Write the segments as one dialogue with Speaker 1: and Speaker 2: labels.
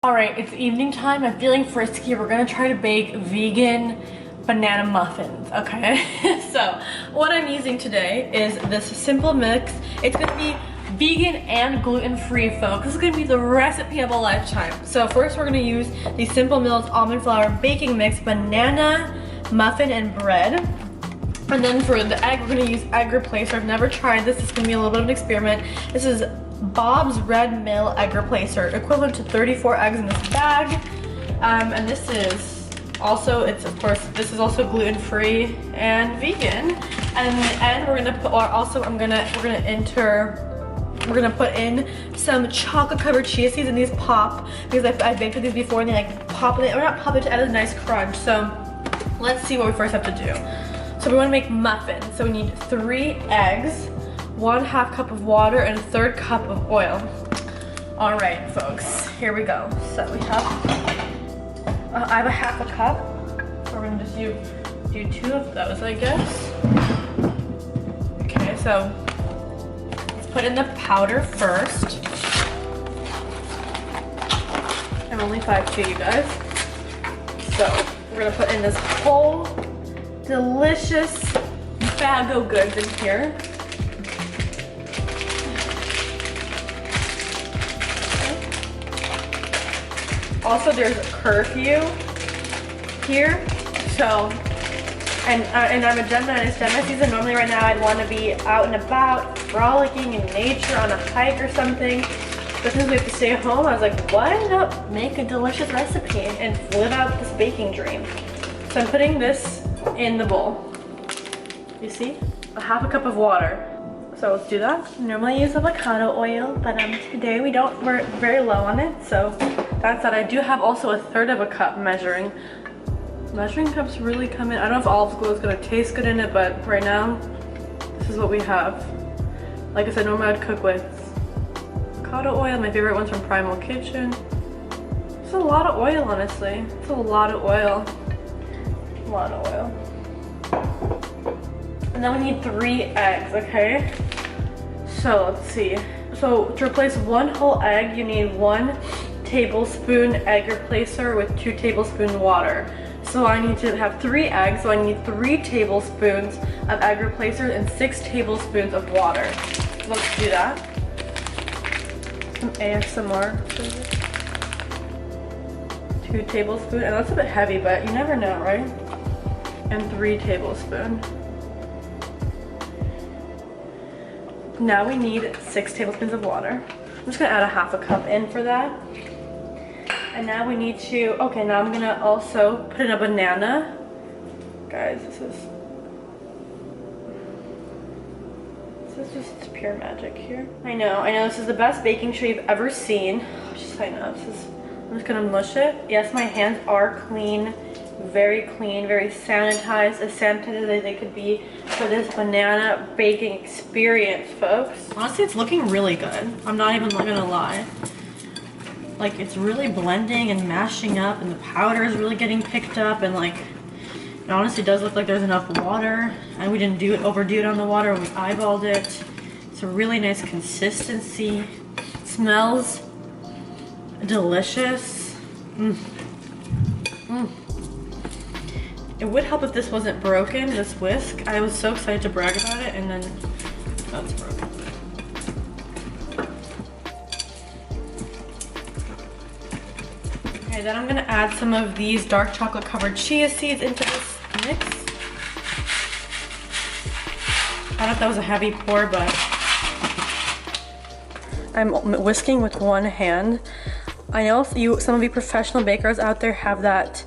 Speaker 1: Alright, it's evening time. I'm feeling frisky. We're gonna try to bake vegan banana muffins, okay? So, what I'm using today is this simple mix. It's gonna be vegan and gluten-free, folks. This is gonna be the recipe of a lifetime. So first we're gonna use the Simple Mills almond flour baking mix, banana, muffin, and bread. And then for the egg, we're gonna use egg replacer. I've never tried this. It's gonna be a little bit of an experiment. This is Bob's Red Mill egg replacer, equivalent to 34 eggs in this bag. And this is also, this is also gluten-free and vegan. And in the end, we're gonna put, we're gonna put in some chocolate-covered chia seeds, and these pop because I baked with these before, and they like pop it, or not pop it, to add a nice crunch. So let's see what we first have to do. So we want to make muffins. So we need 3 eggs, 1/2 cup of water, and 1/3 cup of oil. All right, folks, here we go. So we have, I have a 1/2 cup. We're gonna just do 2 of those, I guess. Okay, so let's put in the powder first. I'm only 5'2", you guys. So we're gonna put in this whole delicious bag of goods in here. Also, there's a curfew here, so, and I'm a Gemini, and it's Gemini season. Normally right now I'd want to be out and about, frolicking in nature on a hike or something. But since we have to stay at home, I was like, why not make a delicious recipe and live out this baking dream? So I'm putting this in the bowl. You see? 1/2 cup of water. So let's do that. I normally use avocado oil, but today we're very low on it, so that's that. I do have also 1/3 cup measuring. Measuring cups really come in. I don't know if olive oil is gonna taste good in it, but right now, this is what we have. Like I said, normally I'd cook with avocado oil. My favorite one's from Primal Kitchen. It's a lot of oil, honestly. It's a lot of oil. A lot of oil. And then we need 3 eggs, okay? So let's see. So to replace 1 whole egg, you need 1 tablespoon egg replacer with 2 tablespoons water. So I need to have 3 eggs, so I need 3 tablespoons of egg replacer and 6 tablespoons of water. So let's do that. Some ASMR. 2 tablespoons, and that's a bit heavy, but you never know, right? And 3 tablespoons. Now we need 6 tablespoons of water. I'm just gonna add 1/2 cup in for that. And now we need to, okay, now I'm gonna also put in a banana. Guys, this is just pure magic here. I know, this is the best baking show you've ever seen. I'm just gonna mush it. Yes, my hands are clean, very sanitized, as sanitized as they could be for this banana baking experience, folks. Honestly, it's looking really good. I'm not even gonna lie. Like, it's really blending and mashing up, and the powder is really getting picked up, and like, it honestly does look like there's enough water, and we didn't overdo it on the water when we eyeballed it. It's a really nice consistency. It smells delicious. It would help if this wasn't broken, this whisk. I was so excited to brag about it, and then that's broken. Okay, then I'm gonna add some of these dark chocolate covered chia seeds into this mix. I don't know if that was a heavy pour, but I'm whisking with one hand. I know some of you professional bakers out there have that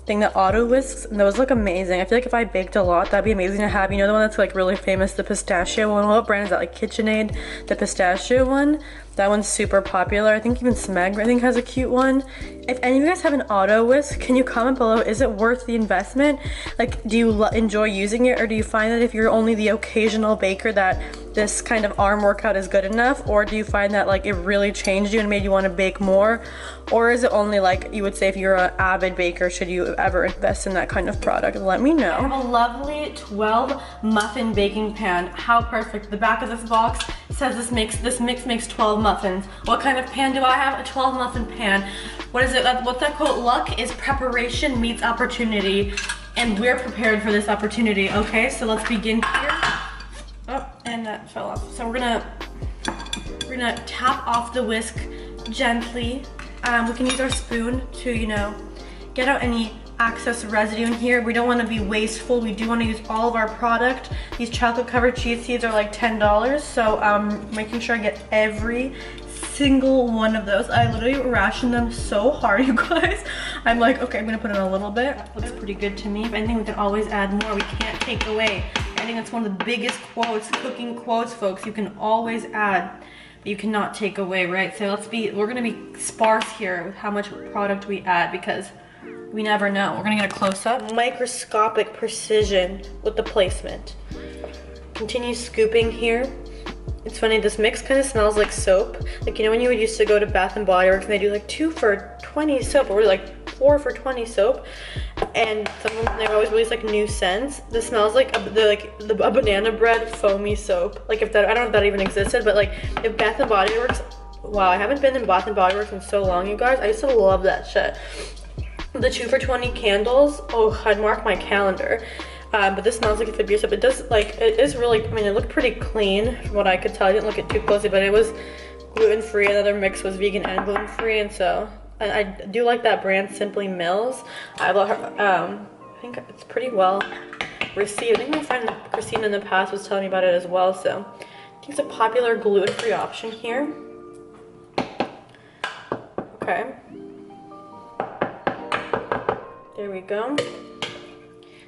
Speaker 1: thing that auto whisks, and those look amazing. I feel like if I baked a lot, that'd be amazing to have. You know the one that's like really famous, the pistachio one? What brand is that? Like KitchenAid, the pistachio one? That one's super popular. I think even Smeg, I think, has a cute one. If any of you guys have an auto whisk, can you comment below? Is it worth the investment? Like, do you enjoy using it, or do you find that if you're only the occasional baker that this kind of arm workout is good enough? Or do you find that like it really changed you and made you want to bake more? Or is it only like you would say if you're an avid baker, should you ever invest in that kind of product? Let me know. I have a lovely 12 muffin baking pan. How perfect. The back of this box It says this mix makes 12 muffins. What kind of pan do I have? A 12 muffin pan. What is it? What's that quote? Luck is preparation meets opportunity, and we're prepared for this opportunity. Okay, so let's begin here. Oh, and that fell off. So we're gonna tap off the whisk gently. We can use our spoon to, you know, get out any excess residue in here. We don't want to be wasteful. We do want to use all of our product. These chocolate covered chia seeds are like $10, so making sure I get every single one of those. I literally ration them so hard, you guys. I'm like, okay, I'm gonna put in a little bit. That looks pretty good to me. If anything, we can always add more. We can't take away. I think that's one of the biggest quotes, cooking quotes, folks. You can always add, but you cannot take away, right? So we're gonna be sparse here with how much product we add, because we never know. We're gonna get a close-up. Microscopic precision with the placement. Continue scooping here. It's funny, this mix kind of smells like soap. Like, you know when you would used to go to Bath and Body Works and they do like 2 for $20 soap, or like 4 for $20 soap, and some of them, they always release like new scents. This smells like a banana bread foamy soap. Like, if that, I don't know if that even existed, but like if Bath and Body Works, wow, I haven't been in Bath and Body Works in so long, you guys. I used to love that shit. The 2 for $20 candles, oh, I'd mark my calendar. But this smells like it could be soap. It does, like, it is really, I mean, it looked pretty clean from what I could tell. I didn't look at it too closely, but it was gluten-free. Another mix was vegan and gluten-free, and so I do like that brand, Simply Mills. I love her. I think it's pretty well received. I think my friend Christina in the past was telling me about it as well, so I think it's a popular gluten-free option here. Okay. There we go.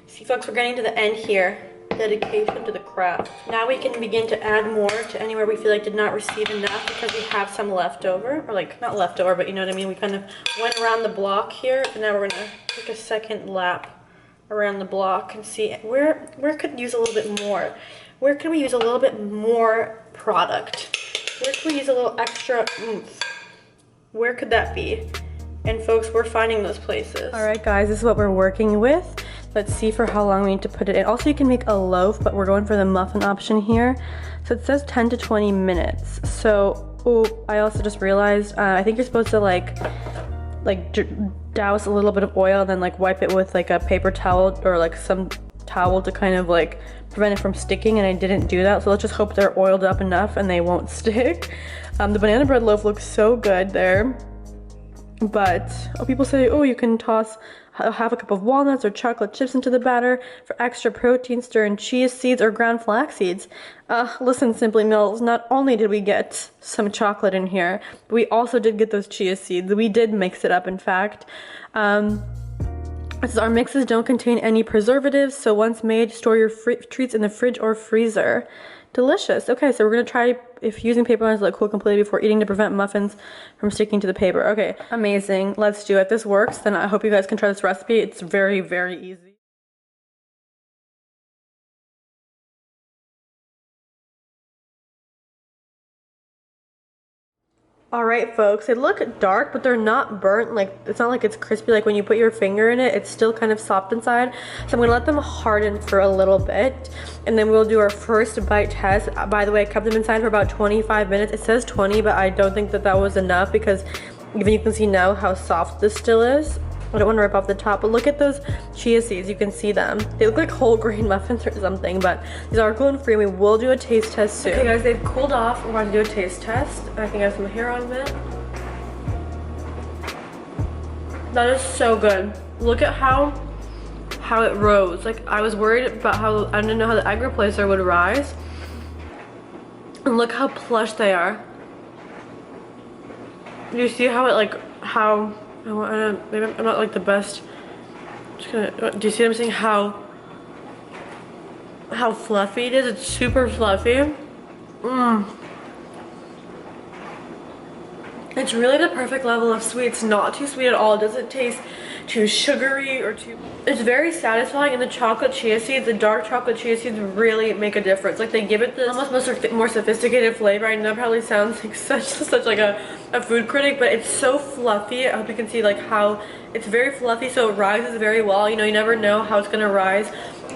Speaker 1: See, folks, we're getting to the end here. Dedication to the craft. Now we can begin to add more to anywhere we feel like did not receive enough, because we have some leftover, or like, not leftover, but you know what I mean? We kind of went around the block here, and now we're gonna take a second lap around the block and see where could use a little bit more. Where can we use a little bit more product? Where can we use a little extra oomph? Where could that be? And folks, we're finding those places. All right, guys, this is what we're working with. Let's see for how long we need to put it in. Also, you can make a loaf, but we're going for the muffin option here. So it says 10 to 20 minutes. So, oh, I also just realized, I think you're supposed to like douse a little bit of oil, and then like wipe it with like a paper towel or like some towel to kind of like prevent it from sticking, and I didn't do that. So let's just hope they're oiled up enough and they won't stick. The banana bread loaf looks so good there. But people say, oh, you can toss half a cup of walnuts or chocolate chips into the batter for extra protein, stir in chia seeds or ground flax seeds. Listen, Simply Mills, not only did we get some chocolate in here, but we also did get those chia seeds. We did mix it up, in fact. Our mixes don't contain any preservatives, so once made, store your treats in the fridge or freezer. Delicious. Okay, so we're gonna try if using paper lines let cool completely before eating to prevent muffins from sticking to the paper. Okay, amazing. Let's do it. If this works, then I hope you guys can try this recipe. It's very, very easy. All right, folks, they look dark, but they're not burnt. Like, it's not like it's crispy. Like when you put your finger in it, it's still kind of soft inside. So I'm gonna let them harden for a little bit, and then we'll do our first bite test. By the way, I kept them inside for about 25 minutes. It says 20, but I don't think that was enough, because even you can see now how soft this still is. I don't want to rip off the top, but look at those chia seeds. You can see them. They look like whole grain muffins or something, but these are gluten-free. We will do a taste test soon. Okay, guys, they've cooled off. We're going to do a taste test. I think I have some hair on them. That is so good. Look at how it rose. Like, I was worried about how, I didn't know how the egg replacer would rise. And look how plush they are. Do you see how it, like, how... maybe I'm not like the best. Just gonna, do you see what I'm saying? How fluffy it is? It's super fluffy. It's really the perfect level of sweet. It's not too sweet at all. It doesn't taste too sugary or too... It's very satisfying, and the chocolate chia seeds, the dark chocolate chia seeds really make a difference. Like, they give it this almost more sophisticated flavor. I know it probably sounds like such like a food critic, but it's so fluffy. I hope you can see like how it's very fluffy, so it rises very well. You know, you never know how it's gonna rise.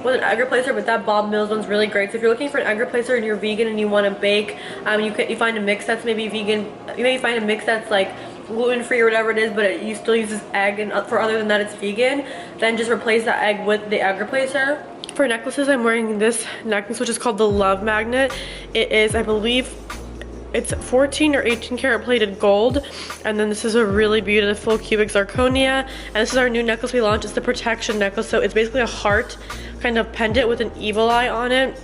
Speaker 1: with an egg replacer, but that Bob Mills one's really great. So if you're looking for an egg replacer and you're vegan and you want to bake, you find a mix that's maybe vegan, you maybe find a mix that's like gluten-free or whatever it is, but you still uses egg, and for other than that it's vegan, then just replace that egg with the egg replacer. For necklaces, I'm wearing this necklace, which is called the Love Magnet. It is, I believe, it's 14 or 18 karat plated gold, and then this is a really beautiful cubic zirconia, and this is our new necklace we launched. It's the protection necklace, so it's basically a heart kind of pendant with an evil eye on it.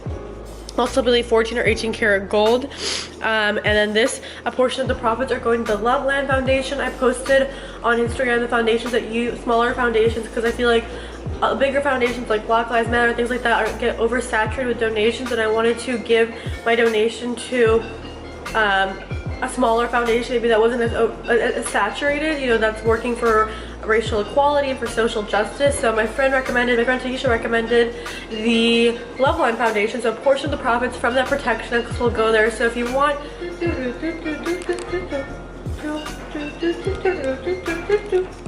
Speaker 1: Also, I believe 14 or 18 karat gold. And then a portion of the profits are going to the Loveland Foundation. I posted on Instagram the foundations that smaller foundations, because I feel like bigger foundations like Black Lives Matter, things like that, get oversaturated with donations, and I wanted to give my donation to a smaller foundation, maybe that wasn't as saturated, you know, that's working for racial equality and for social justice. So my friend Tanisha recommended the Loveline Foundation, so a portion of the profits from that protection necklace will go there. So if you want, you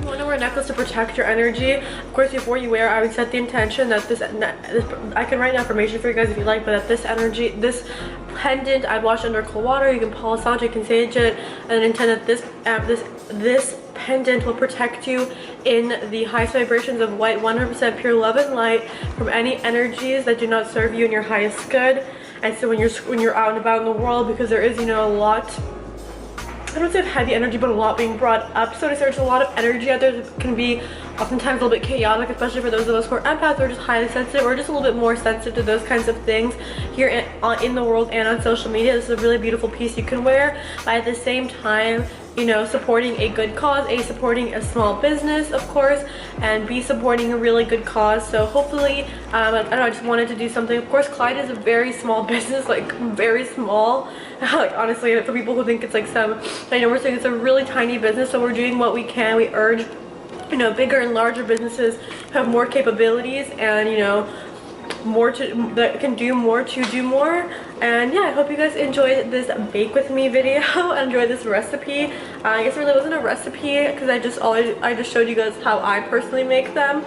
Speaker 1: want to wear a necklace to protect your energy, of course before you wear, I would set the intention that I can write an affirmation for you guys if you like, but that this pendant I'd wash under cold water. You can Palo Santo, you can sage it, and intend that this pendant will protect you in the highest vibrations of white, 100% pure love and light from any energies that do not serve you in your highest good. And so when you're out and about in the world, because there is, you know, a lot, I don't say heavy energy, but a lot being brought up. So there's a lot of energy out there that can be oftentimes a little bit chaotic, especially for those of us who are empaths or just highly sensitive, or just a little bit more sensitive to those kinds of things here in the world and on social media. This is a really beautiful piece you can wear, but at the same time, you know, supporting a good cause, supporting a small business, of course, and supporting a really good cause. So hopefully, I don't know, I just wanted to do something. Of course, Clyde is a very small business, like very small. Like honestly, for people who think it's like I know we're saying it's a really tiny business, so we're doing what we can. We urge, you know, bigger and larger businesses who have more capabilities and, you know, that can do more to do more. And yeah, I hope you guys enjoyed this bake with me video. Enjoyed this recipe. I guess it really wasn't a recipe because I just showed you guys how I personally make them.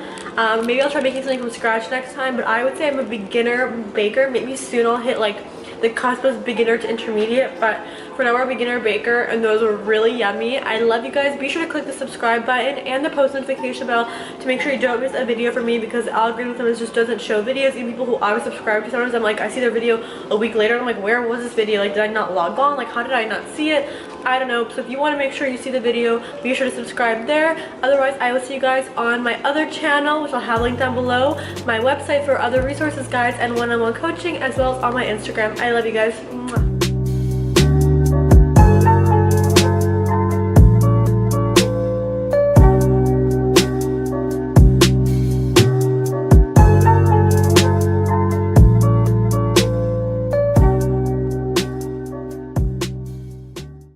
Speaker 1: Maybe I'll try making something from scratch next time, but I would say I'm a beginner baker. Maybe soon I'll hit like the cusp of beginner to intermediate, but for now we're a beginner baker, and those were really yummy. I love you guys. Be sure to click the subscribe button and the post notification bell to make sure you don't miss a video from me, because the algorithm sometimes just doesn't show videos. Even people who I was subscribed to, sometimes I'm like, I see their video a week later and I'm like, where was this video? Like, did I not log on? Like, how did I not see it? I don't know. So if you want to make sure you see the video, be sure to subscribe there. Otherwise, I will see you guys on my other channel, which I'll have linked down below, my website for other resources, guides, and one-on-one coaching, as well as on my Instagram. I love you guys. Mwah.